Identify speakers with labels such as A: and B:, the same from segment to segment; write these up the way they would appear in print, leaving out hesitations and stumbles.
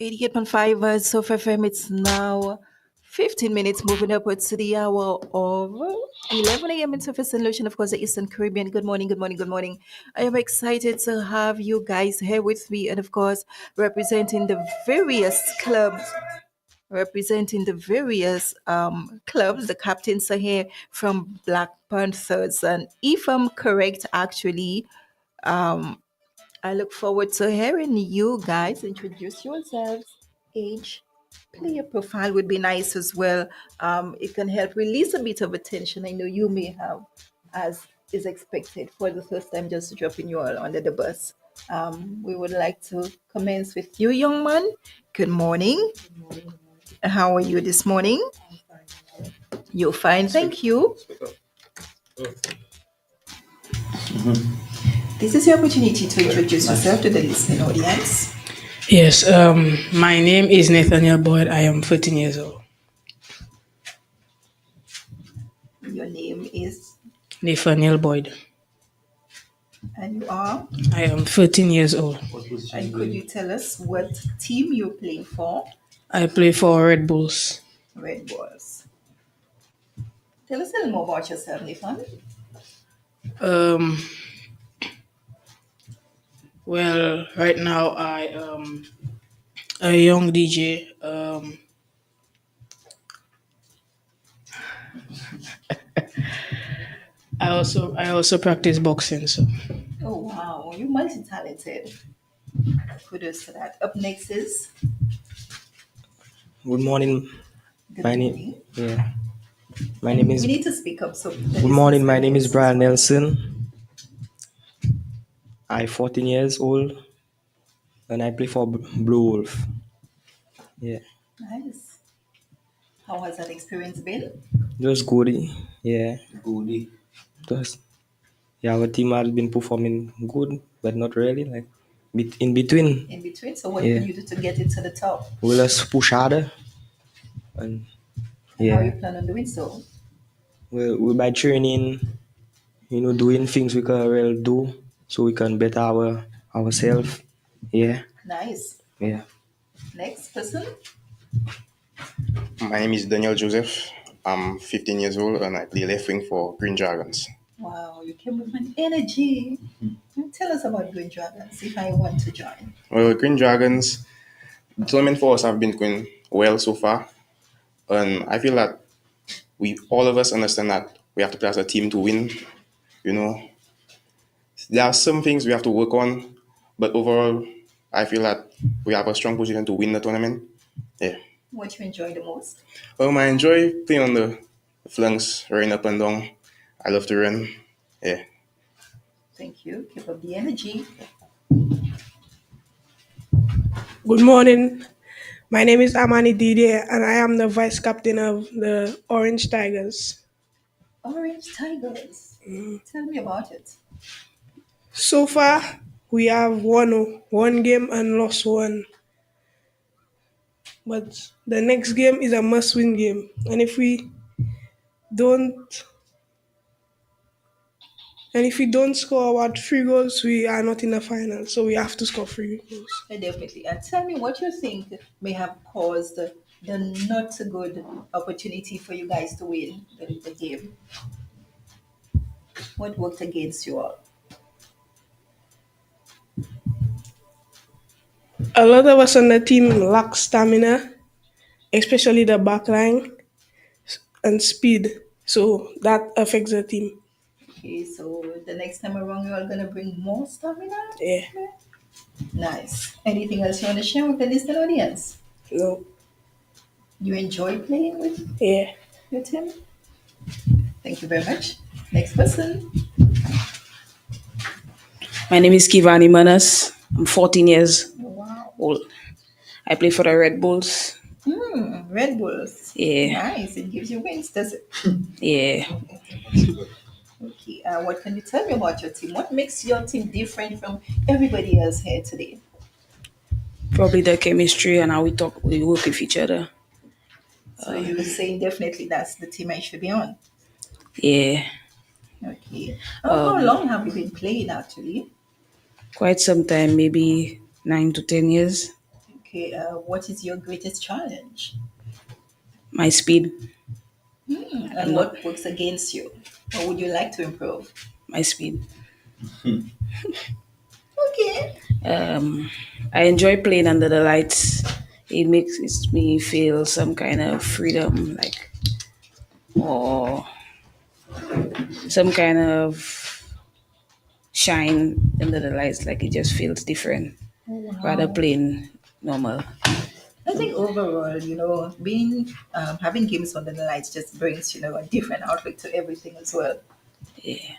A: 88.5 so for FM. It's now 15 minutes moving upwards to the hour of 11 a.m. in Surface and Lotion, of course, the Eastern Caribbean. Good morning, good morning, good morning. I am excited to have you guys here with me and, of course, representing the various clubs. Representing the various clubs, the captains are here from Black Panthers, and if I'm correct, actually, um, I look forward to hearing you guys introduce yourselves. Age, player profile would be nice as well. It can help release a bit of attention. I know you may have, as is expected, for the first time, just dropping you all under the bus. We would like to commence with you, young man. Good morning. How are you this morning? You're fine, thank you. This is your opportunity to introduce yourself to the listening audience.
B: Yes, my name is Nathaniel Boyd. I am 14 years old.
A: Your name is,
B: Nathaniel Boyd.
A: and you are.
B: I am 13 years old.
A: And could you tell us what team you play for?
B: I play for Red Bulls.
A: Red Bulls. Tell us a little more about yourself, Nathan.
B: Um, well, right now I am a young DJ. I also practice boxing. So
A: Oh wow, you're multi-talented. Kudos for that. Up next is
C: Good morning.
A: good
C: My name,
A: morning.
C: yeah. My
A: And
C: name
A: we
C: is.
A: need to speak up so the
C: Good morning.
A: listeners
C: My
A: can
C: name
A: hear
C: is
A: us as
C: Brian
A: well.
C: Nelson. I'm 14 years old, and I play for Blue Wolf. Yeah,
A: Nice. How has that experience been?
C: just good. Yeah, just yeah. Our team has been performing good, but not really. Like in between.
A: In between. So what can
C: Yeah,
A: you do to get it to the top?
C: we'll just push harder, and
A: And how you
C: yeah,
A: plan on doing so?
C: we by training, doing things we can really do, so we can better ourselves. Yeah,
A: Nice.
C: yeah.
A: Next person.
D: My name is Daniel Joseph. I'm 15 years old and I play left wing for Green Dragons.
A: Wow, you came with an energy. Tell us about Green Dragons if I want to join.
D: Well, Green Dragons, the tournament for us have been going well so far. And I feel that we all of us understand that we have to play as a team to win. You know, there are some things we have to work on, but overall, I feel that we have a strong position to win the tournament. Yeah.
A: What you enjoy the most?
D: I enjoy playing on the flanks, running up and down. I love to run. Yeah.
A: Thank you. Keep up the energy.
B: good morning. My name is Amani Didier, and I am the vice captain of the Orange Tigers.
A: Orange Tigers. Tell me about it.
B: So far, we have won one game and lost one. But the next game is a must-win game, and don't if we don't score about 3 goals, we are not in the final. So we have to score 3 goals.
A: Definitely. And tell me what you think may have caused the not so good opportunity for you guys to win the game. What worked against you all?
B: A lot of us on the team lack stamina, especially the back line and speed. So that affects the team.
A: Okay, so the next time around, you are going to bring more stamina?
B: Yeah.
A: Nice. Anything else you want to share with the listening audience?
B: No.
A: You enjoy playing with
B: Yeah.
A: your team? Thank you very much. Next person.
E: My name is Kivani Manas. I'm 14 years
A: Wow.
E: old. I play for the Red Bulls.
A: Red Bulls.
E: Yeah,
A: Nice. It gives you wings, does it?
E: yeah.
A: Okay. What can you tell me about your team? What makes your team different from everybody else here today?
E: Probably the chemistry and how we work with each other.
A: So you're saying definitely that's the team I should be on.
E: Yeah,
A: Okay. How long have you been playing actually?
E: quite some time, maybe 9 to 10 years.
A: Okay, what is your greatest challenge?
E: My speed. I'm
A: And
E: not
A: what works against you? What would you like to improve?
E: my speed.
A: Okay.
E: I enjoy playing under the lights. Me feel some kind of freedom, like, or some kind of shine under the lights. Like it just feels different,
A: Oh,
E: rather
A: wow.
E: plain normal.
A: I think overall, being having games under the lights just brings, a different outlook to everything as well.
E: Yeah.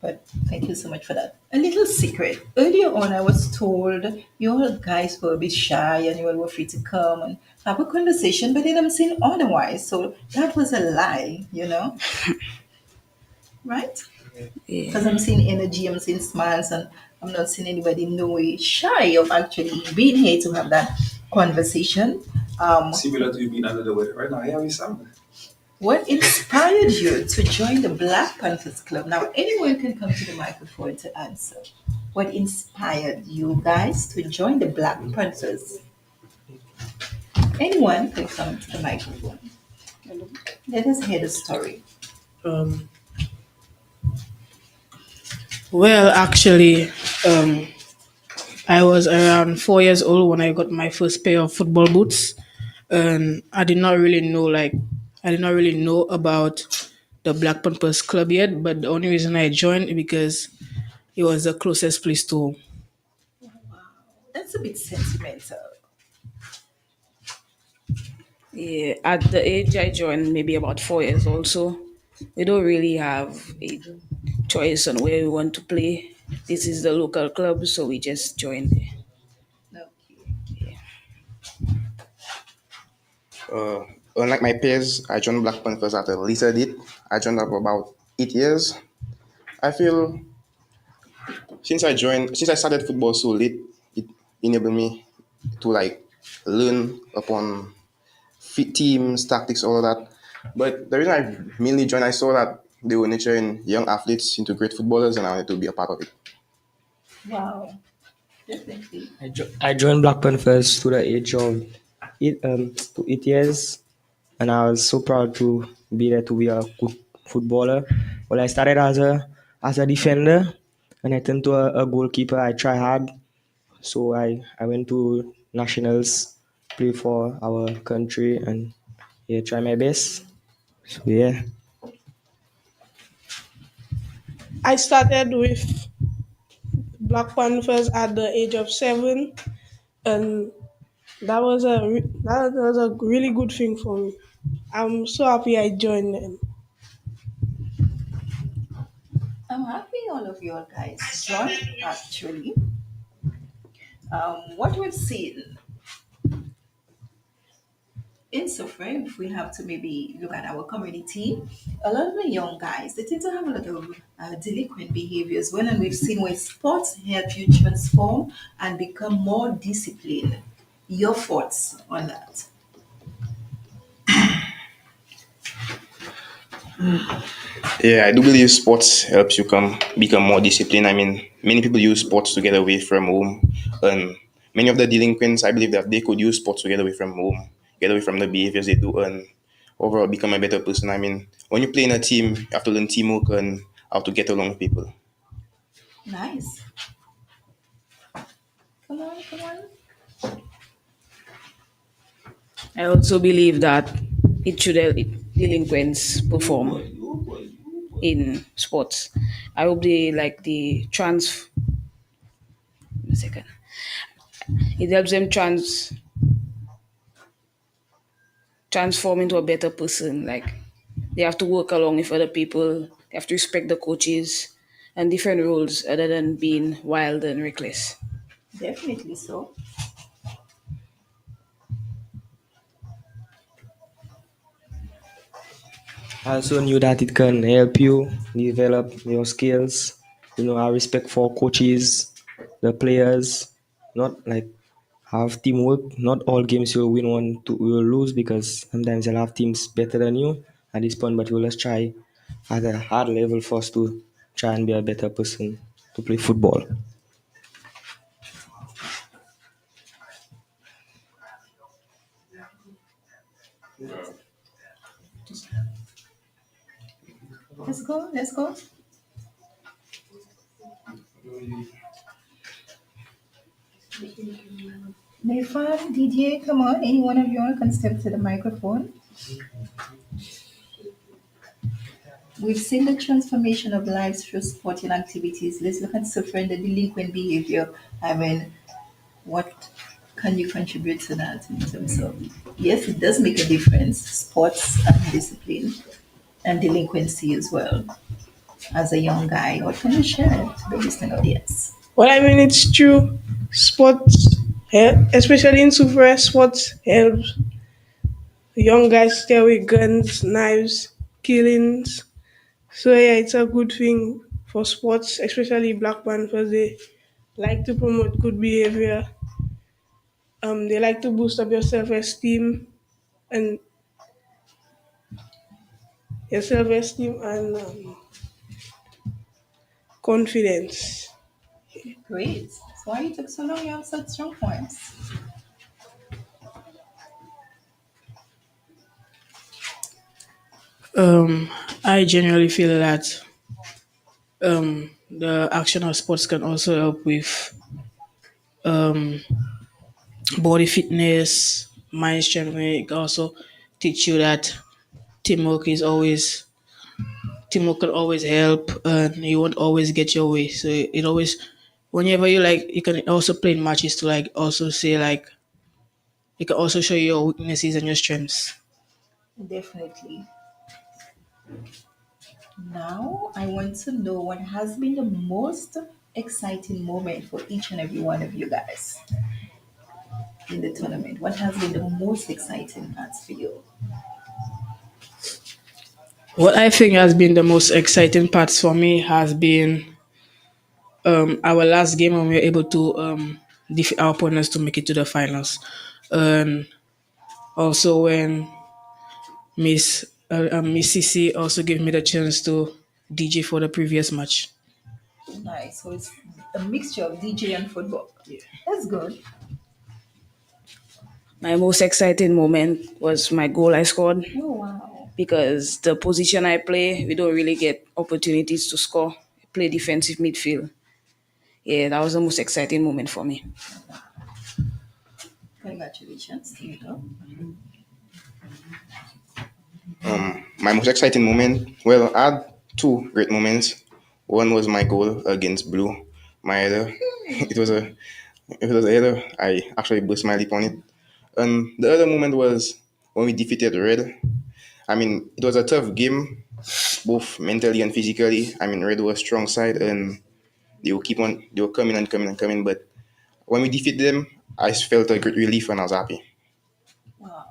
A: But thank you so much for that. A little secret. Earlier on, I was told you all guys were a bit shy and you all were free to come and have a conversation, but then I'm seeing otherwise. So that was a lie, right?
E: Yeah.
A: Because I'm seeing energy, I'm seeing smiles, and I'm not seeing anybody no way shy of actually being here to have that conversation. Similar to you being under the weather right now. Yeah, we sound. What inspired you to join the Black Panthers Club? Now, anyone can come to the microphone to answer. What inspired you guys to join the Black Panthers? Anyone can come to the microphone. Let us hear the story.
B: Um, well, actually, um, I was around 4 years old when I got my first pair of football boots, and I did not really know about the Black Panthers Club yet. But the only reason I joined is because it was the closest place to home.
A: That's a bit sentimental.
E: Yeah. At the age I joined, maybe about 4 years old, so we don't really have a choice on where we want to play. This is the local club, so we just joined.
A: Okay.
D: Uh, Unlike my peers, I joined Black Panthers at a later date. I joined up about 8 years. I feel since I started football so late, it enabled me to like learn upon fit teams, tactics, all of that. But the reason I mainly joined, I saw that they were nurturing young athletes into great footballers, and I wanted to be a part of it.
A: Wow. Definitely.
C: I joined Black Panthers to the age of 8 years, and I was so proud to be there to be a good footballer. Well, I started as a defender, and I turned to a goalkeeper. I try hard, so I went to nationals, play for our country, and yeah, try my best. So yeah.
B: I started with Black Panthers at the age of 7, and that was a really good thing for me. I'm so happy I joined them.
A: I'm happy all of you guys joined actually. What we've seen in Sofra, if we have to maybe look at our community, a lot of the young guys, they tend to have a lot of delinquent behaviors. When and we've seen where sports help you transform and become more disciplined. Your thoughts on that?
D: Yeah, I do believe sports helps you become more disciplined. I mean, many people use sports to get away from home, and many of the delinquents, I believe that they could use sports to get away from home, get away from the behaviors they do, and overall become a better person. I mean, when you play in a team, you have to learn teamwork and how to get along with people.
A: Nice. Come on, come on.
E: I also believe that it should help delinquents perform in sports. I hope they like the a second. It helps them transform into a better person. Like they have to work along with other people. They have to respect the coaches and different rules other than being wild and reckless.
A: Definitely so.
C: I also knew that it can help you develop your skills. Our respect for coaches, the players, not like have teamwork. Not all games you'll win one to you'll lose because sometimes you'll have teams better than you at this point, but you'll just try at a hard level first to try and be a better person to play football.
A: Let's go. Let's go. Nathan, Didier, come on. Any one of you all can step to the microphone. We've seen the transformation of lives through sporting activities. Let's look at suffering the delinquent behavior. I mean, what can you contribute to that in terms of? Yes, it does make a difference. Sports and discipline and delinquency as well. As a young guy, what can you share to the listening audience?
B: Well, I mean, it's true. Sports, especially in super sports, helps young guys stay away guns, knives, killings. So yeah, it's a good thing for sports, especially Black Panthers. They like to promote good behavior. They like to boost up your self-esteem and confidence.
A: Great. So why you took so long? You have such strong points.
B: I generally feel that the action of sports can also help with body fitness, mind strengthening. It can also teach you that teamwork is always teamwork can always help, and you won't always get your way. So it always, whenever you like, you can also play in matches to like also say like you can also show your weaknesses and your strengths.
A: Definitely. Now, I want to know what has been the most exciting moment for each and every one of you guys in the tournament. What has been the most exciting parts for you?
B: What I think has been the most exciting parts for me has been our last game when we were able to defeat our opponents to make it to the finals. And also when Miss CC also gave me the chance to DJ for the previous match.
A: Nice. So it's a mixture of DJ and football. That's good.
E: My most exciting moment was my goal I scored
A: Oh, wow.
E: because the position I play, we don't really get opportunities to score. I play defensive midfield. Yeah, that was the most exciting moment for me.
A: Congratulations. Here you go.
D: My most exciting moment, well, I had two great moments. One was my goal against Blue. My header, it was a header. I actually burst my lip on it. And the other moment was when we defeated Red. I mean, it was a tough game, both mentally and physically. I mean, Red was a strong side, and they were coming and coming and coming. But when we defeated them, I felt a great relief and I was happy.
A: Wow.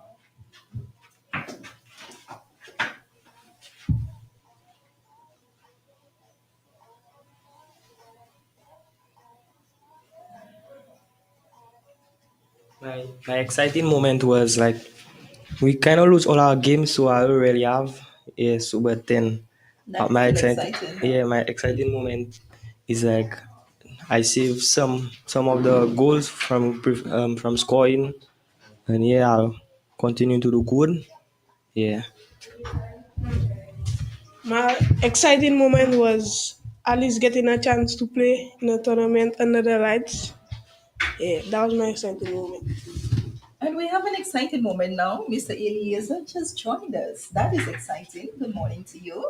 C: My exciting moment was like we kind of lose all our games, so I don't really have. Yeah, so but then
A: That's
C: my
A: still
C: exciting
A: exciting, though.
C: yeah my exciting moment is like I saved some of the goals from scoring, and yeah, I'll continue to do good. Yeah.
B: My exciting moment was Alice getting a chance to play in a tournament under the lights. Yeah, that was my exciting moment.
A: And we have an exciting moment now. Mr. Eliezer just joined us. That is exciting. Good morning to you.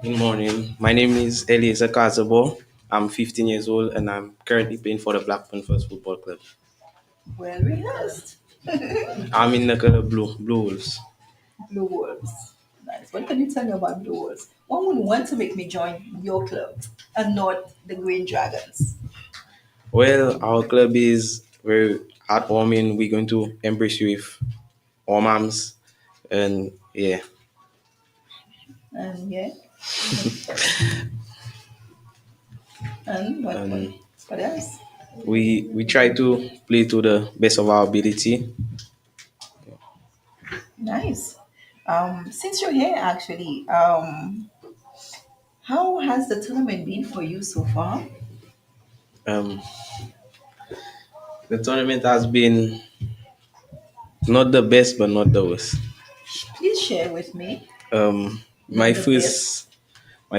F: Good morning. My name is Eliezer Kazabo. I'm 15 years old and I'm currently playing for the Black Panthers Football Club.
A: Well rehearsed.
F: I'm in the color Blue Wolves.
A: Blue Wolves. Nice. What can you tell me about Blue Wolves? One would want to make me join your club and not the Green Dragons.
F: Well, our club is very heartwarming. We're going to embrace you with warm arms and yeah.
A: And yeah, and
F: And
A: what else?
F: we try to play to the best of our ability.
A: Nice. Since you're here, actually, how has the tournament been for you so far?
F: Um, the tournament has been not the best but not the worst.
A: Please share with me.
F: My
A: Name the players.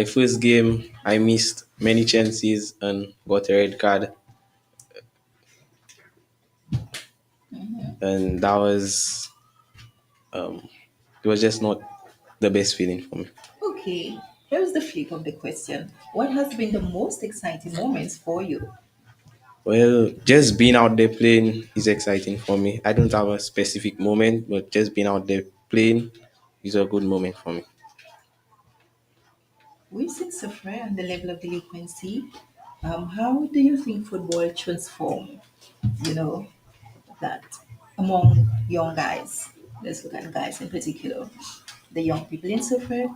F: first game, I missed many chances and got a red card, and that was it was just not the best feeling for me.
A: Okay, here's the flip of the question. What has been the most exciting moments for you?
F: Well, just being out there playing is exciting for me. I don't have a specific moment, but just being out there playing is a good moment for me.
A: We've seen suffer on the level of delinquency. How do you think football transform, you know, that among young guys? Let's look at guys in particular. The young people in suffer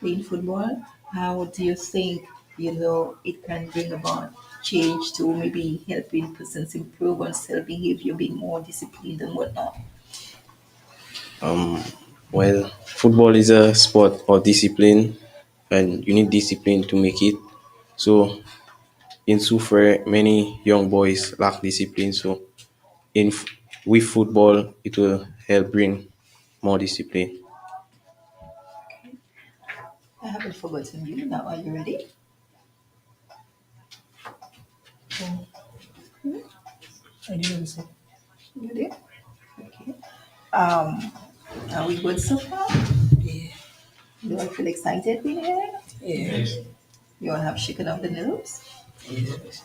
A: playing football. How do you think, it can bring about change to maybe helping persons improve on self behavior, being more disciplined and whatnot?
F: Well, football is a sport of discipline, and you need discipline to make it. So in Sufre, many young boys lack discipline. So in f- with football, it will help bring more discipline.
A: I haven't forgotten you. Now, are you ready?
B: I didn't say.
A: You ready? Okay. Um, are we good so far? Do I feel excited being here?
B: Yes.
A: You all have shaken off the nerves?
B: Yes.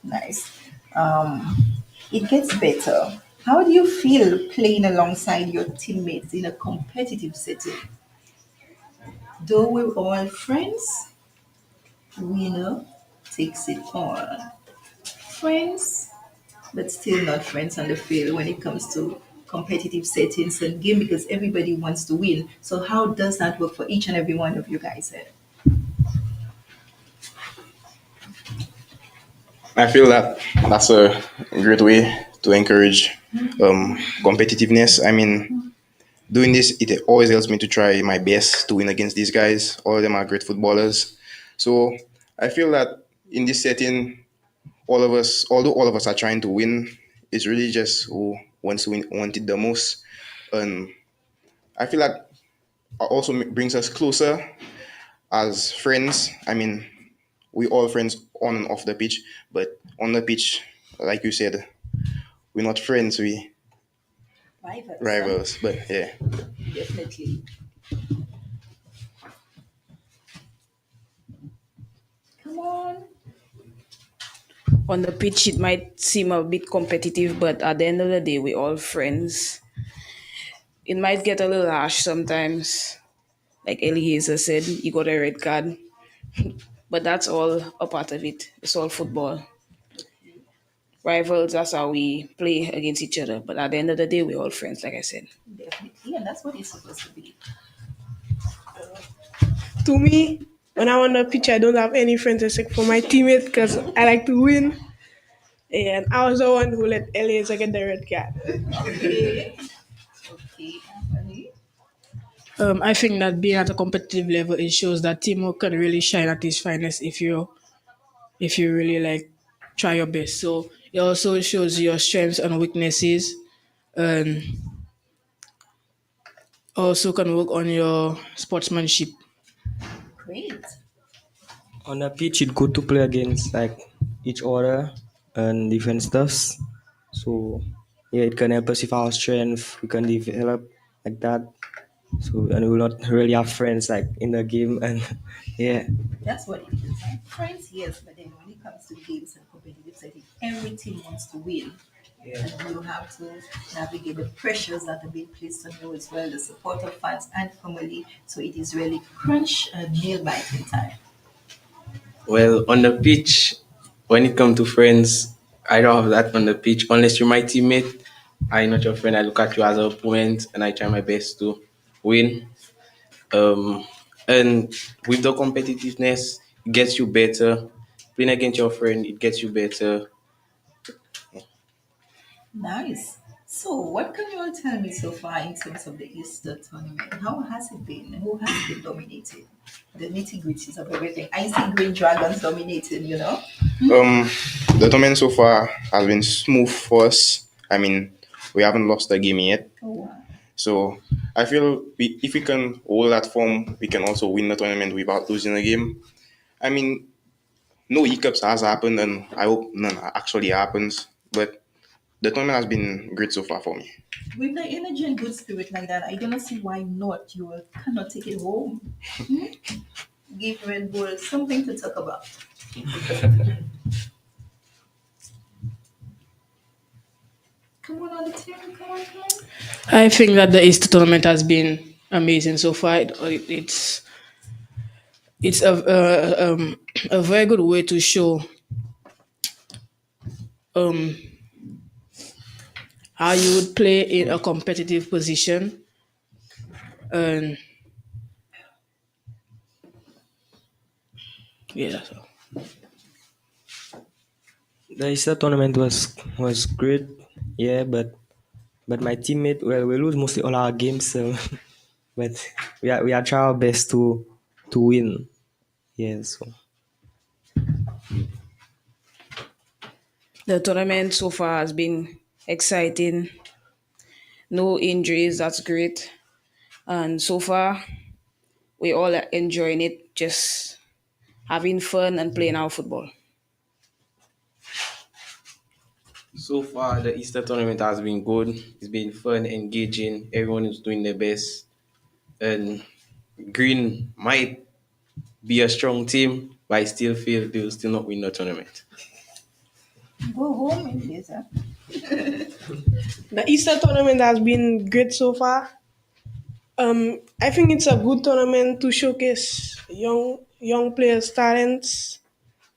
A: Nice. Um, it gets better. How do you feel playing alongside your teammates in a competitive setting? Though we're all friends, winner takes it all. Friends, but still not friends on the field when it comes to competitive settings and game because everybody wants to win. So how does that work for each and every one of you guys here?
D: I feel that that's a great way to encourage competitiveness. I mean, doing this, it always helps me to try my best to win against these guys. All of them are great footballers. So I feel that in this setting, all of us, although all of us are trying to win, it's really just who wants to win, want it the most. And I feel that also brings us closer as friends. I mean, we all friends on and off the pitch, but on the pitch, like you said, we're not friends, we
A: Rivals, huh?
D: rivals. But yeah,
A: Definitely. Come on.
E: On the pitch, it might seem a bit competitive, but at the end of the day, we're all friends. It might get a little harsh sometimes. Like Eliezer said, he got a red card, but that's all a part of it. It's all football. Rivals, that's how we play against each other. But at the end of the day, we're all friends, like I said.
A: Definitely. And that's what it's supposed to be.
B: To me, when I'm on the pitch, I don't have any friends except for my teammate because I like to win. And I was the one who let Eliezer get the red card.
A: Okay. Okay, Anthony.
B: I think that being at a competitive level, it shows that teamwork can really shine at its finest if you really like try your best. So it also shows your strengths and weaknesses, and also can work on your sportsmanship.
A: Great.
C: On the pitch, it's good to play against like each other and different stuffs. So yeah, it can help us with our strength. We can develop like that. So and we will not really have friends like in the game and yeah.
A: That's what it is. Huh? Friends, yes, but then when it comes to games and competitive setting, every team wants to win. And you have to navigate the pressures that are being placed on you as well, the support of fans and family. So it is really crunch and nail biting time.
F: Well, on the pitch, when it comes to friends, I don't have that on the pitch. Unless you're my teammate, I'm not your friend. I look at you as an opponent and I try my best to win. Um, and with the competitiveness, it gets you better. Playing against your friend, it gets you better.
A: Nice. So, what can you all tell me so far in terms of the Easter tournament? How has it been? Who has been dominating? The nitty gritties of everything. I see Green Dragons dominating, you know?
D: um, the tournament so far has been smooth for us. I mean, we haven't lost a game yet.
A: Oh, wow.
D: So I feel if we can hold that form, we can also win the tournament without losing a game. I mean, no hiccups has happened, and I hope none actually happens. But the tournament has been great so far for me.
A: With the energy and good spirit like that, I don't see why not. You cannot take it home. Hmm? Give Red Bull something to talk about. Come on, the team. Come on, come on.
B: I think that the Easter tournament has been amazing so far. It's a very good way to show um, how you would play in a competitive position, and yeah, that's all.
C: The Easter tournament was great, yeah, but my teammate, well, we lose mostly all our games, so but we are trying our best to win. Yeah, so
E: The tournament so far has been exciting. No injuries, that's great. And so far, we all are enjoying it, just having fun and playing our football.
F: So far, the Easter tournament has been good. It's been fun, engaging. Everyone is doing their best. And Green might be a strong team, but I still feel they will still not win the tournament.
A: Go home in this. Huh?
B: The Easter tournament has been great so far. I think it's a good tournament to showcase young players' talents.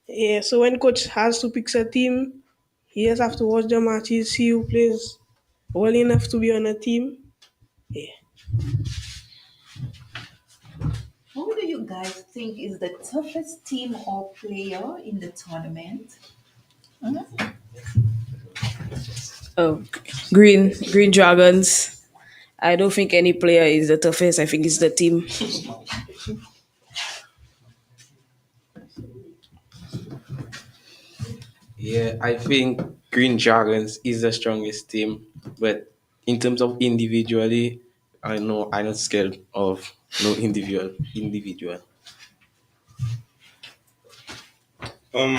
B: Yeah, so when coach has to pick a team, he just have to watch the matches, see who plays well enough to be on a team. Yeah.
A: Who do you guys think is the toughest team or player in the tournament? Mhm.
E: Oh, Green Dragons. I don't think any player is the toughest. I think it's the team.
F: Yeah, I think Green Dragons is the strongest team, but in terms of individually, I know I'm not scared of no individual.
D: Um,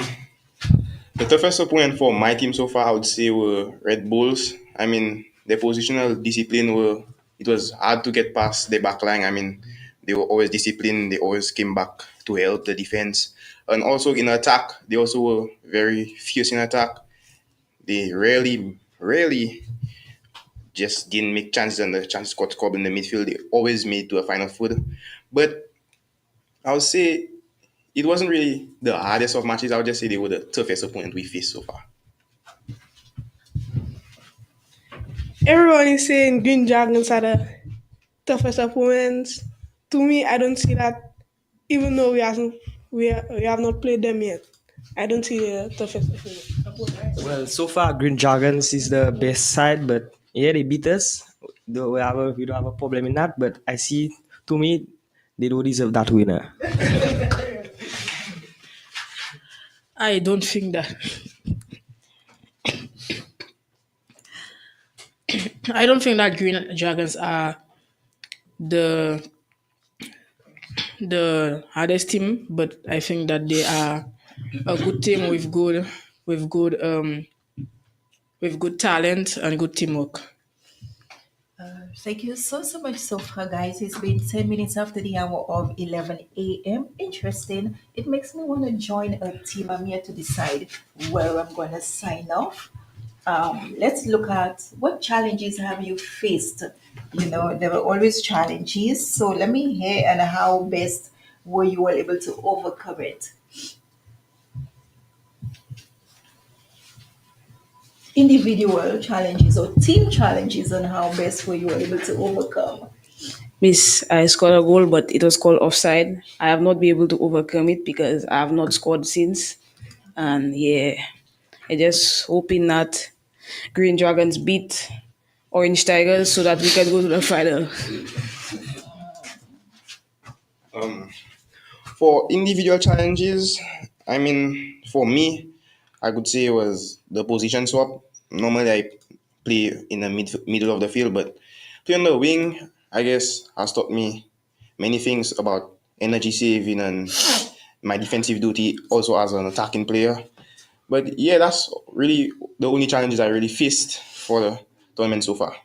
D: the toughest opponent for my team so far, I would say, were Red Bulls. I mean, their positional discipline were it was hard to get past their backline. I mean, they were always disciplined. They always came back to help the defense, and also in attack, they also were very fierce in attack. They rarely just didn't make chances, and the chances got scored in the midfield. They always made to a final foot. But I would say it wasn't really the hardest of matches. I would just say they were the toughest opponent we faced so far.
B: Everyone is saying Green Dragons are the toughest opponents. To me, I don't see that. Even though we have not played them yet, I don't see the toughest opponent.
C: well, so far Green Dragons is the best side, but yeah, they beat us. Though we don't have a problem in that, but I see to me they don't deserve that winner.
B: I don't think that. I don't think that Green Dragons are the the hardest team, but I think that they are a good team with good with good talent and good teamwork.
A: Thank you so much so far, guys. It's been 10 minutes after the hour of 11 a.m. Interesting. It makes me want to join a team. I'm here to decide where I'm going to sign off. Let's look at what challenges have you faced. You know, there were always challenges. So let me hear and how best were you able to overcome it. Individual challenges or team challenges and how best were you able to overcome.
E: Miss, I scored a goal, but it was called offside. I have not been able to overcome it because I have not scored since. And yeah, I just hoping that Green Dragons beat Orange Tigers so that we can go to the final.
D: Um, for individual challenges, I mean, for me, I could say it was the position swap. Normally, I play in the middle of the field, but Playing the wing, I guess, has taught me many things about energy saving and my defensive duty also as an attacking player. But yeah, that's really the only challenges I really faced for the tournament so far.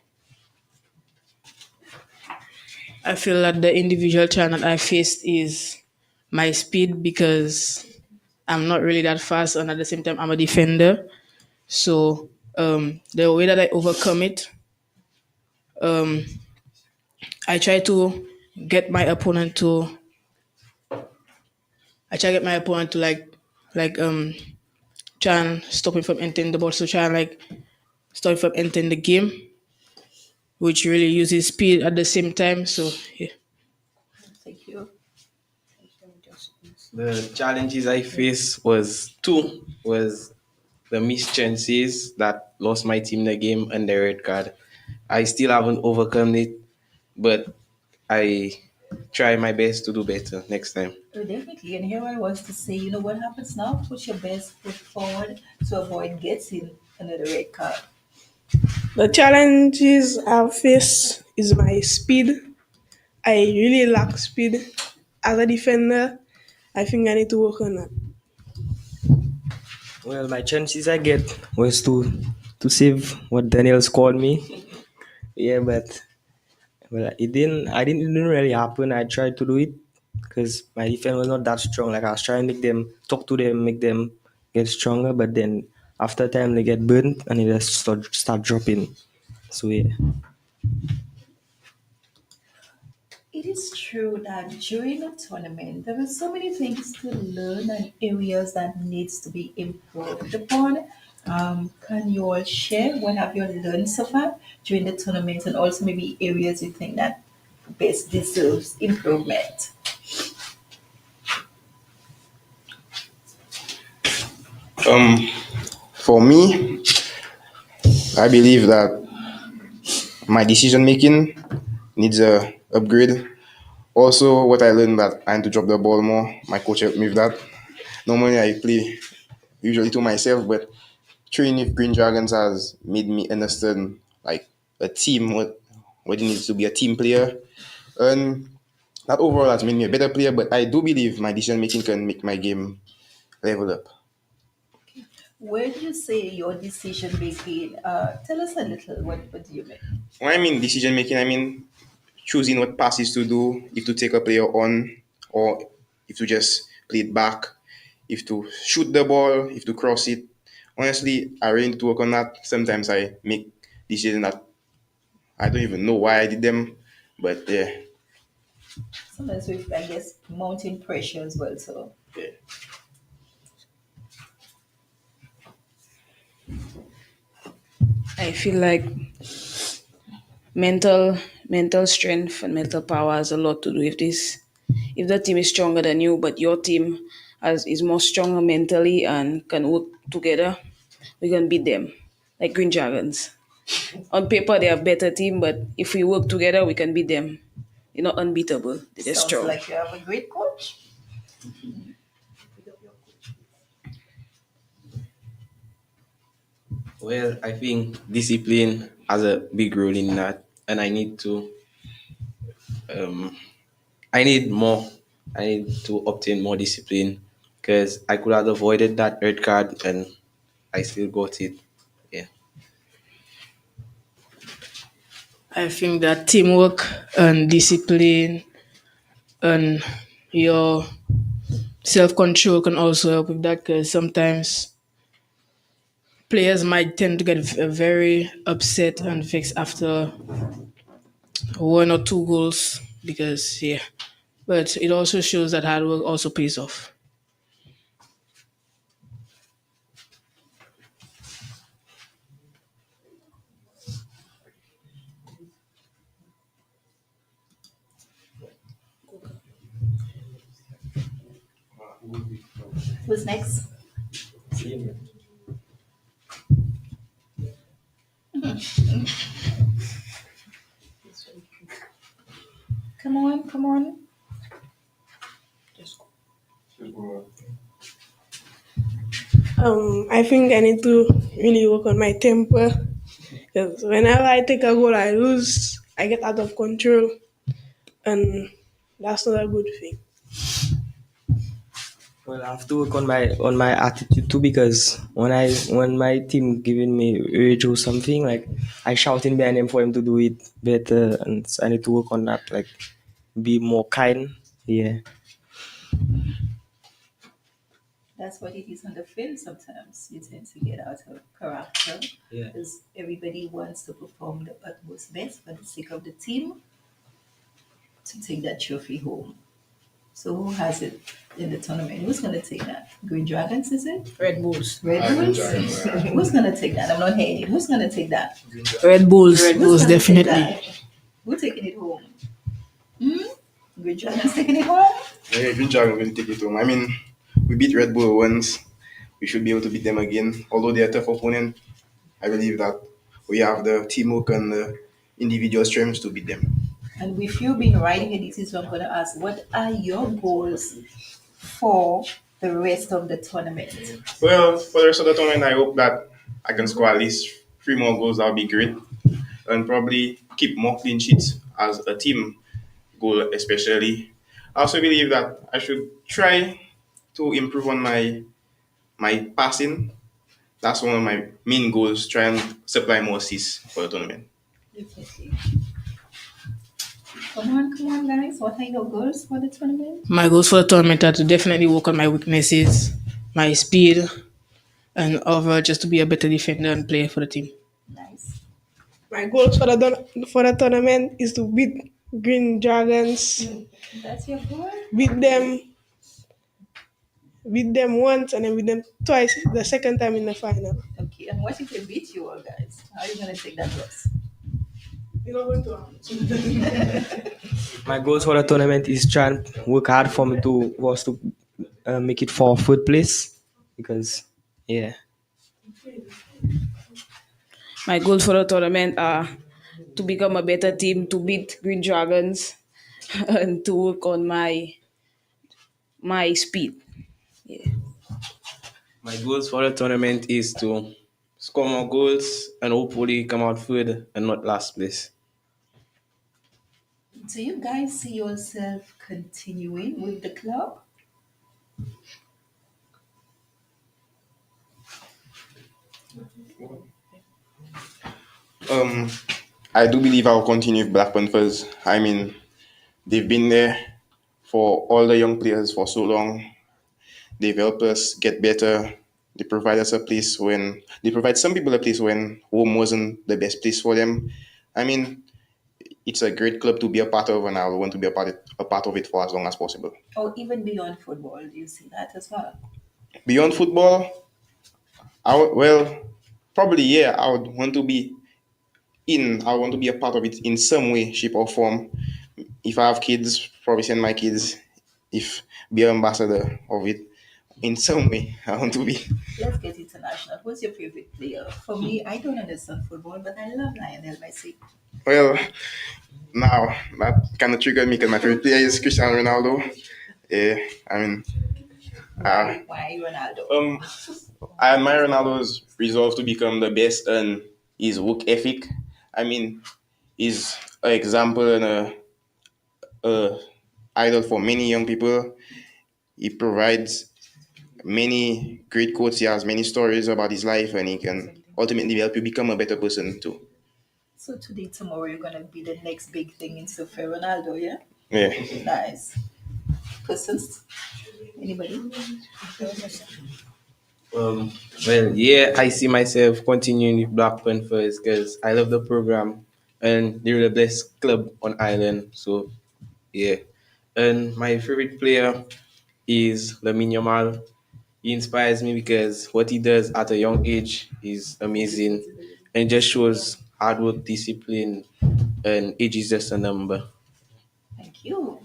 B: I feel that the individual challenge I faced is my speed because I'm not really that fast, and at the same time, I'm a defender. So the way that I overcome it, I try to get my opponent to, I try to get my opponent to like try and stop him from entering the ball. So try and like stop him from entering the game, which really uses speed at the same time. So yeah.
A: Thank you.
F: The challenges I faced was two was the missed chances that lost my team the game and the red card. I still haven't overcome it, but I try my best to do better next time.
A: Oh, definitely. And here I was to say, what happens now? Put your best foot forward to avoid getting another red card.
G: The challenges I face is my speed. I really lack speed as a defender. I think I need to work on that.
C: Well, my chances I get was to save what Daniel scored me. Yeah, but well, it didn't really happen. I tried to do it because my defense was not that strong. Like I was trying to make them talk to them, make them get stronger. But then after time they get burnt and they just start dropping. So yeah.
A: It is true that during a tournament, there are so many things to learn and areas that needs to be improved upon. Can you all share what have you learned so far during the tournament, and also maybe areas you think that best deserves improvement?
D: Um, for me, I believe that my decision making needs a upgrade. Also, what I learned that I need to drop the ball more. My coach helped me with that. Normally, I play usually to myself, but training with Green Dragons has made me understand like a team, what it needs to be a team player, and that overall has made me a better player. But I do believe my decision making can make my game level up.
A: Where do you say your decision making? Tell us a little. What do you mean?
D: When I mean decision making, I mean choosing what passes to do, if to take a player on, or if to just play it back, if to shoot the ball, if to cross it. Honestly, I really need to work on that. Sometimes I make decisions that I don't even know why I did them, but yeah.
A: Sometimes with, I guess, mounting pressure as well. So
D: Yeah.
E: I feel like mental strength and mental power has a lot to do with this. If the team is stronger than you, but your team is more stronger mentally and can work together, we can beat them. Like Green Dragons. On paper they have better team, but if we work together we can beat them. They're not unbeatable. They're just
A: sounds
E: strong.
A: like you have a great coach.
F: Well, I think discipline has a big role in that, and um, I need more. I need to obtain more discipline because I could have avoided that red card and I still got it. Yeah.
B: I think that teamwork and discipline and your self control can also help with that because sometimes players might tend to get very upset and vexed after one or two goals because yeah, but it also shows that hard work also pays off.
A: Who's next? Come on, come on.
G: I think I need to really work on my temper because whenever I take a goal, I lose. I get out of control, and that's not a good thing.
C: Well, I have to work on my attitude too, because when my team giving me urge or something, like I shouting behind them for him to do it better, and I need to work on that, like be more kind. Yeah.
A: That's what it is on the field sometimes. You tend to get out of character
C: Yeah.
A: because everybody wants to perform the utmost best for the sake of the team to take that trophy home. So who has it in the tournament? Who's gonna take that? Green Dragons, is it?
E: Red Bulls.
A: Red Bulls? Who's gonna take that? I'm not hearing it. Who's gonna take that?
B: Red Bulls,
A: Who's
B: most
A: gonna take
B: definitely.
A: that? Who taking it home? Hmm? Green Dragons taking it home?
D: Yeah, Green Dragon will take it home. I mean, we beat Red Bull once. We should be able to beat them again. Although they're a tough opponent, I believe that we have the teamwork and the individual strengths to beat them.
A: And with you being riding it, this is what I'm gonna ask. What are your goals for the rest of the tournament?
D: Well, for the rest of the tournament, I hope that I can score at least three more goals. That would be great. And probably keep more clean sheets as a team goal, especially. I also believe that I should try to improve on my passing. That's one of my main goals. Try and supply more assists for the tournament.
A: Definitely. Come on, guys. What are your goals for the tournament?
B: My goals for the tournament are to definitely work on my weaknesses, my speed, and overall just to be a better defender and player for the team.
A: Nice.
G: My goals for for the tournament is to beat Green Dragons,
A: That's your goal?
G: beat them, beat them once, and then beat them twice. The second time in the final.
A: Okay. And what if they beat you all, guys? How are you gonna take that loss?
G: You're not going to happen.
C: My goals for the tournament is try and work hard for me to was to make it for third place, because yeah.
E: My goals for the tournament are to become a better team, to beat Green Dragons, and to work on my speed. Yeah.
F: My goals for the tournament is to score more goals and hopefully come out third and not last place.
A: Do you guys see yourself continuing with the club?
D: Um, I do believe I'll continue with Black Panthers. I mean, they've been there for all the young players for so long. They've helped us get better. They provide us a place when they provide some people a place when home wasn't the best place for them. I mean, it's a great club to be a part of, and I want to be a part of it for as long as possible.
A: Or even beyond football? Do you see that as well?
D: Beyond football, well, probably yeah. I want to be a part of it in some way, shape, or form. If I have kids, probably send my kids. If be an ambassador of it in some way, I want to be.
A: Let's get international. Who's your favorite player? For me, I don't understand football, but I love Lionel Messi.
D: Well, now that kind of triggered me because my favorite player is Cristiano Ronaldo. Yeah, I mean, uh,
A: Why Ronaldo?
D: I admire Ronaldo's resolve to become the best and his work ethic. I mean, he's an example and a idol for many young people. He provides many great quotes. He has many stories about his life, and he can ultimately help you become a better person too.
A: So today, tomorrow, you're gonna be the next big thing in Sophia Ronaldo, yeah?
D: Yeah.
A: Nice. Persons? Anybody?
F: Um, well, yeah, I see myself continuing with Black Panthers because I love the program and they're the best club on island. So yeah, and my favorite player is Lamine Yamal. He inspires me because what he does at a young age is amazing and just shows hard work, discipline, and age is just a number.
A: Thank you.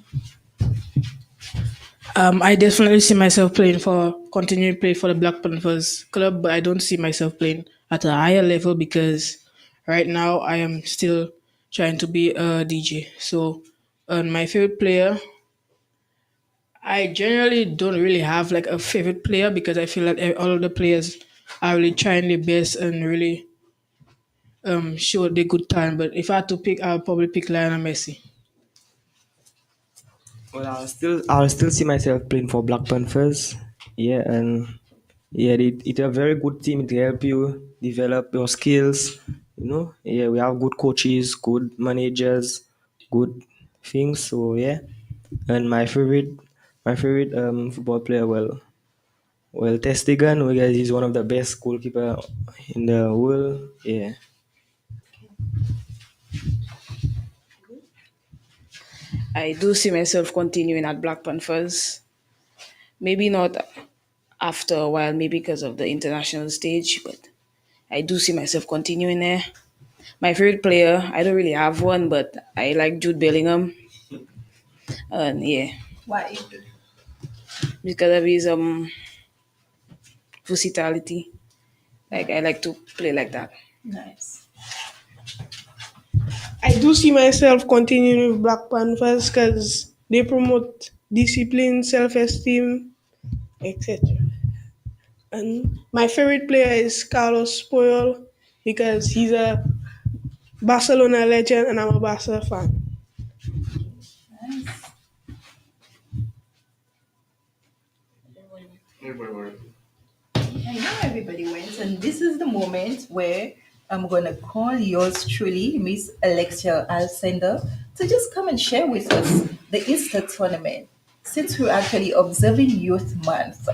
B: I definitely see myself continuing to play for the Black Panthers club, but I don't see myself playing at a higher level because right now I am still trying to be a DJ. So, my favorite player, I generally don't really have like a favorite player because I feel like all of the players are really trying their best and really showed the good talent. But if I had to pick, I'll probably pick Lionel Messi.
C: Well, I'll still see myself playing for Black Panthers. Yeah, and yeah, it's a very good team. It help you develop your skills. Yeah, we have good coaches, good managers, good things. So yeah, and my favorite football player, well, Testigan, because he's one of the best goalkeeper in the world. Yeah.
E: I do see myself continuing at Black Panthers. Maybe not after a while, maybe because of the international stage, but I do see myself continuing there. My favorite player, I don't really have one, but I like Jude Bellingham. And yeah,
A: Why?
E: because of his versatility. Like I like to play like that.
A: Nice.
G: I do see myself continuing with Black Panthers because they promote discipline, self-esteem, etc. And my favorite player is Carlos Puyol because he's a Barcelona legend and I'm a Barca fan.
A: Nice. I know everybody went, and this is the moment where I'm gonna call yours truly, Miss Alexia Alcender, to just come and share with us the Easter tournament. Since we're actually observing Youth Month,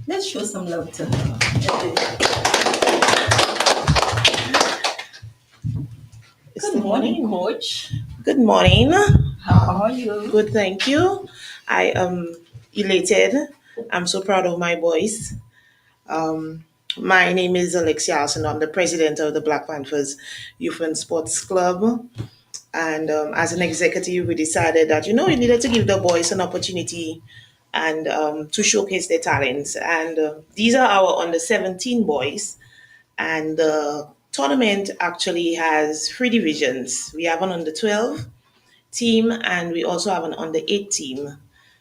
A: let's show some love to her. Good morning, Coach.
H: Good morning.
A: How are you?
H: Good, thank you. I am elated. I'm so proud of my boys. Um, my name is Alexia Alson. I'm the president of the Black Panthers Youth and Sports Club. And as an executive, we decided that, we needed to give the boys an opportunity and to showcase their talents. And these are our under 17 boys. And the tournament actually has three divisions. We have an under 12 team and we also have an under 8 team.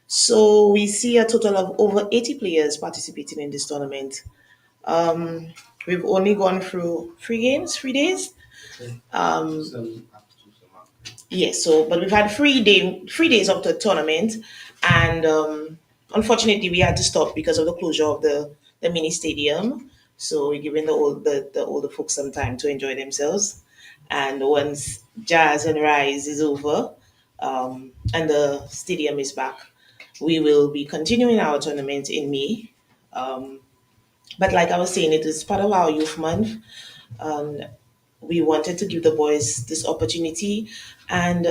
H: So we see a total of over 80 players participating in this tournament. Um, we've only gone through 3 days. Yes, so but we've had 3 days of the tournament, and unfortunately we had to stop because of the closure of the mini stadium. So we're giving the older folks some time to enjoy themselves. And once Jazz and Rise is over, and the stadium is back, we will be continuing our tournament in May. Um, but like I was saying, it is part of our youth month. Um, we wanted to give the boys this opportunity, and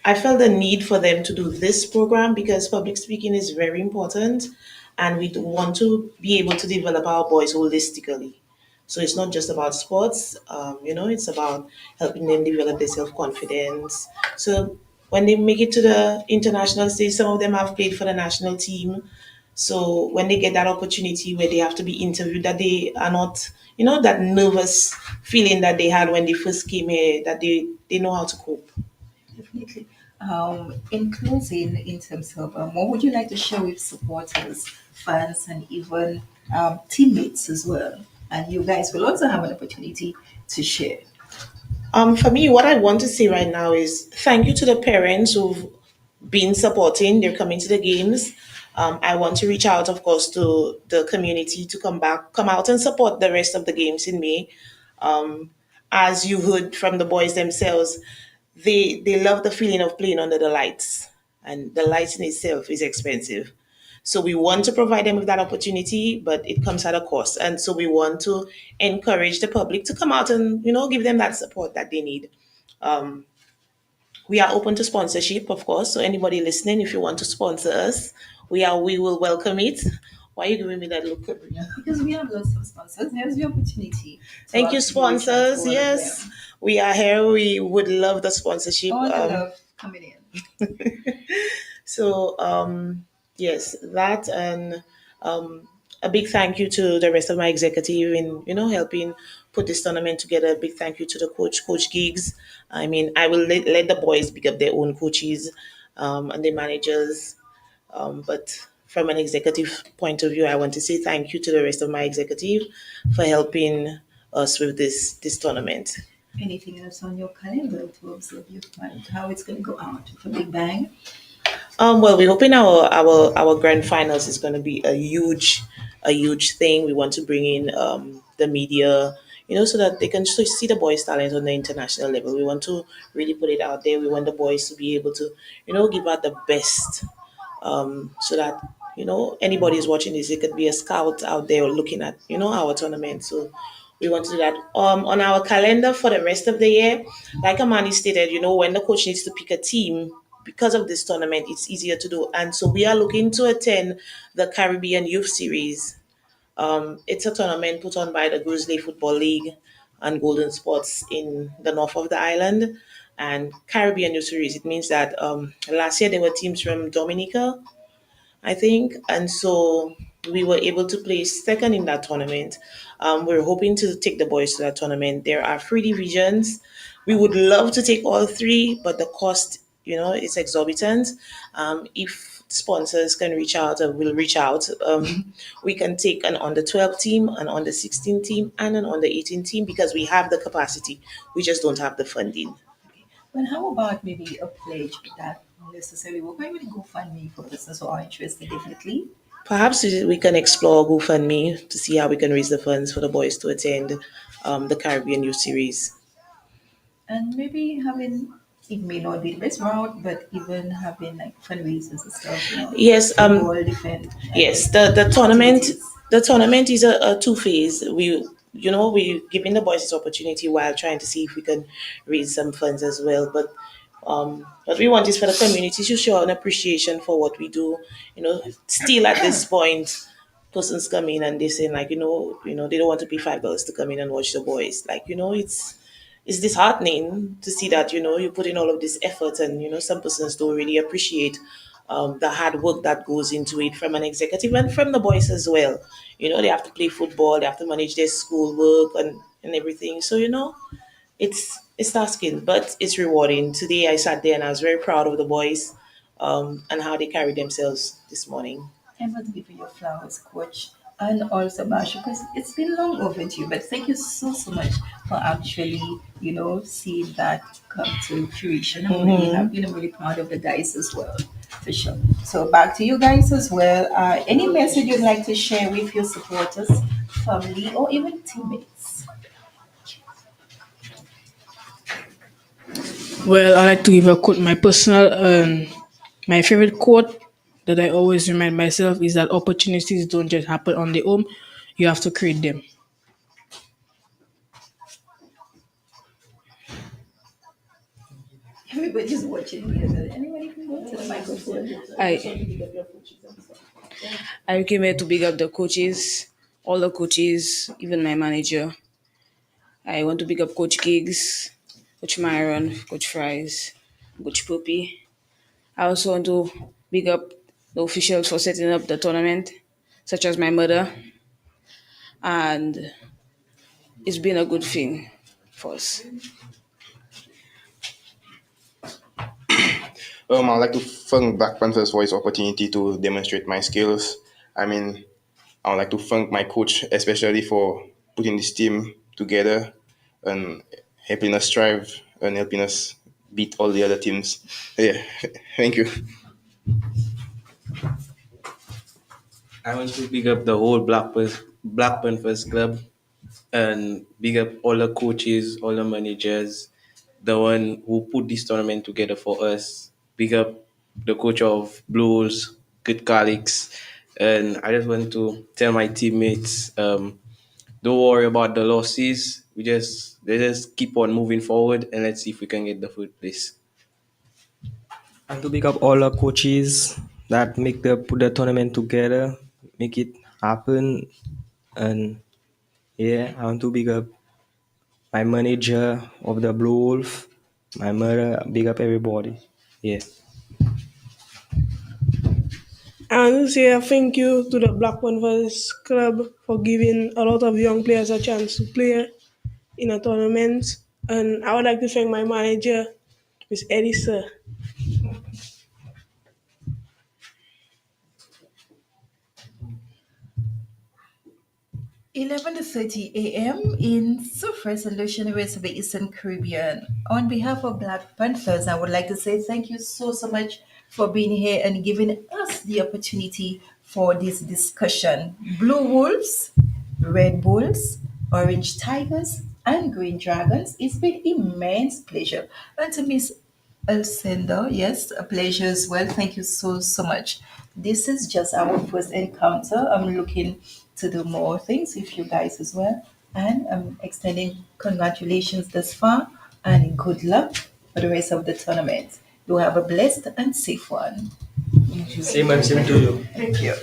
H: I felt the need for them to do this program because public speaking is very important and we do want to be able to develop our boys holistically. So it's not just about sports, it's about helping them develop their self confidence. So when they make it to the international stage, some of them have played for the national team. So when they get that opportunity where they have to be interviewed, that they are not, that nervous feeling that they had when they first came here, that they know how to cope.
A: Definitely. In closing, in terms of what would you like to share with supporters, fans, and even teammates as well? And you guys will also have an opportunity to share.
H: For me, what I want to say right now is thank you to the parents who've been supporting. They're coming to the games. I want to reach out, of course, to the community to come out and support the rest of the games in May. Um, as you heard from the boys themselves, they love the feeling of playing under the lights, and the lights in itself is expensive. So we want to provide them with that opportunity, but it comes at a cost. And so we want to encourage the public to come out and give them that support that they need. Um, we are open to sponsorship, of course. So anybody listening, if you want to sponsor us, we will welcome it. Why are you giving me that look, Sabrina?
A: Because we have lots of sponsors, there's the opportunity to
H: Thank you,
A: actually reach out to
H: sponsors.
A: all of
H: Yes,
A: them.
H: we are here. We would love the sponsorship.
A: All the love coming in.
H: So yes, that and a big thank you to the rest of my executive in helping put this tournament together. A big thank you to the Coach Gigs. I mean, I will let the boys pick up their own coaches and their managers. But from an executive point of view, I want to say thank you to the rest of my executive for helping us with this tournament.
A: Anything else on your calendar to observe your fight? How it's going to go out with a big bang?
H: Well, we're hoping our grand finals is going to be a huge thing. We want to bring in the media, so that they can see the boys' talent on the international level. We want to really put it out there. We want the boys to be able to, give out the best, so that anybody is watching this, it could be a scout out there looking at our tournament. So we want to do that. On our calendar for the rest of the year, like Amani stated, when the coach needs to pick a team because of this tournament, it's easier to do. And so we are looking to attend the Caribbean Youth Series. It's a tournament put on by the Grizzly Football League and Golden Sports in the north of the island. And Caribbean Youth Series, it means that last year there were teams from Dominica, I think. And so we were able to place second in that tournament. We're hoping to take the boys to that tournament. There are three divisions. We would love to take all three, but the cost, is exorbitant. If sponsors can reach out or will reach out, we can take an under 12 team, an under 16 team, and an under 18 team because we have the capacity. We just don't have the funding.
A: But how about maybe a pledge that not necessarily we're going to GoFundMe for persons who are interested, definitely.
H: Perhaps we can explore GoFundMe to see how we can raise the funds for the boys to attend the Caribbean Youth Series.
A: And maybe having, it may not be the best route, but even having like fundraisers and stuff,
H: Yes,
A: football, defend,
H: yes. The tournament
A: activities.
H: the tournament is a two phase. We giving the boys this opportunity while trying to see if we can raise some funds as well. But what we want is for the community to show an appreciation for what we do. Still at this point, persons come in and they say like, they don't want to pay $5 to come in and watch the boys. Like, it's disheartening to see that you put in all of this effort, and some persons don't really appreciate the hard work that goes into it from an executive and from the boys as well. They have to play football, they have to manage their school work and everything. So it's tasking, but it's rewarding. Today I sat there and I was very proud of the boys, and how they carried themselves this morning.
A: I must give you your flowers, coach, and also Marsha, because it's been long overdue. But thank you so so much for actually, seeing that come to fruition. I'm really happy. I'm really proud of the guys as well, for sure. So back to you guys as well. Any message you'd like to share with your supporters, family, or even teammates?
B: Well, I like to give a quote. My personal, my favorite quote that I always remind myself is that opportunities don't just happen on their own. You have to create them.
A: Everybody's watching here. So anybody can go to the microphone.
E: I I came here to big up the coaches, all the coaches, even my manager. I want to big up Coach Giggs, Coach Myron, Coach Fries, Coach Puppy. I also want to big up the officials for setting up the tournament, such as my mother, and it's been a good thing for us.
D: I'd like to thank Black Panthers for this opportunity to demonstrate my skills. I mean, I would like to thank my coach, especially for putting this team together and helping us strive and helping us beat all the other teams. Yeah, thank you.
F: I want to big up the whole Black Panthers club and big up all the coaches, all the managers, the one who put this tournament together for us. Big up the coach of Blues, good colleagues. And I just want to tell my teammates, don't worry about the losses. Let's just keep on moving forward and let's see if we can get the third place.
C: And to pick up all the coaches that make the put the tournament together, make it happen. And yeah, I want to big up my manager of the Blue Wolf, my mother, big up everybody. Yeah.
G: I want to say a thank you to the Black Panthers Club for giving a lot of young players a chance to play in a tournament. And I would like to thank my manager, Miss Elisa.
A: 11:30 a.m. in Surfers and Ocean Race of the Eastern Caribbean. On behalf of Black Panthers, I would like to say thank you so much for being here and giving us the opportunity for this discussion. Blue Wolves, Red Bulls, Orange Tigers, and Green Dragons. It's been immense pleasure. And to Miss Alcindor, yes, a pleasure as well. Thank you so much. This is just our first encounter. I'm looking to do more things with you guys as well. And I'm extending congratulations thus far and good luck for the rest of the tournament. You have a blessed and safe one.
C: Same and same to you.
A: Thank you.